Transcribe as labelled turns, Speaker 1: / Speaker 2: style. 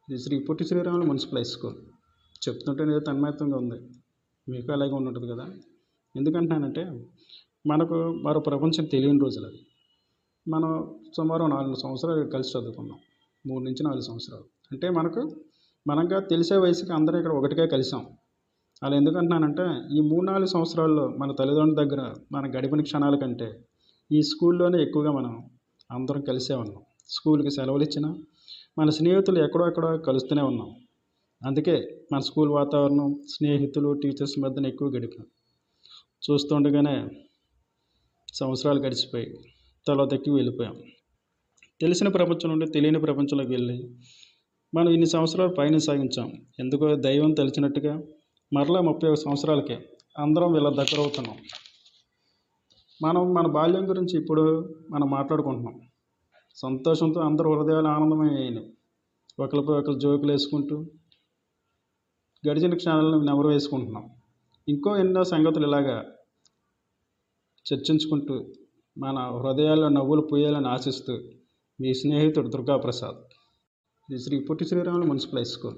Speaker 1: ఇది Shri Potti Sriramulu municipal high school. చెప్తుంటే ఏదో తన్మయత్వంగా ఉంది. మీకు అలాగే ఉండుంటది కదా! ఎందుకంటున్నానంటే, మనకు మరో ప్రపంచం తెలియని రోజులవి. మనం సుమారు 4 సంవత్సరాలు కలిసి చదువుకున్నాం. 3-4 సంవత్సరాలు. అంటే మనంగా తెలిసే వయసుకి అందరం ఇక్కడ ఒకటిగా కలిసాం. అలా ఎందుకంటున్నానంటే, ఈ 3-4 సంవత్సరాల్లో మన తల్లిదండ్రుల దగ్గర మనం గడిపిన క్షణాల కంటే, ఈ స్కూల్లోనే ఎక్కువగా మనం అందరం కలిసే ఉన్నాం. స్కూల్‌కి సెలవులిచ్చినా, మన స్నేహితులు ఎక్కడో అక్కడ కలుస్తూనే ఉన్నాం. అందుకే మన స్కూల్ వాతావరణం, స్నేహితులు, టీచర్స్ మధ్యన ఎక్కువ గడిపాం. చూస్తుండగానే సంవత్సరాలు గడిచిపోయి తర్వాత ఎక్కి వెళ్ళిపోయాం. తెలిసిన ప్రపంచం నుండి తెలియని ప్రపంచంలోకి వెళ్ళి, మనం ఇన్ని సంవత్సరాలు పయనం సాగించాం. ఎందుకో దైవం తలిచినట్టుగా మరలా 31 సంవత్సరాలకే అందరం వీళ్ళ దగ్గరవుతున్నాం. మన బాల్యం గురించి ఇప్పుడు మనం మాట్లాడుకుంటున్నాం. సంతోషంతో అందరూ హృదయాలు ఆనందమయ్యాయి. ఒకరిపై ఒకరు జోకులేసుకుంటూ గడిచిన క్షణాలను నెమరు వేసుకుంటున్నాం. ఇంకో ఎన్నో సంగతులు ఇలాగా చర్చించుకుంటూ మన హృదయాల్లో నవ్వులు పూయాలని ఆశిస్తూ మీ స్నేహితుడు దుర్గాప్రసాద్. ఇది Shri Potti Sriramulu municipal high school.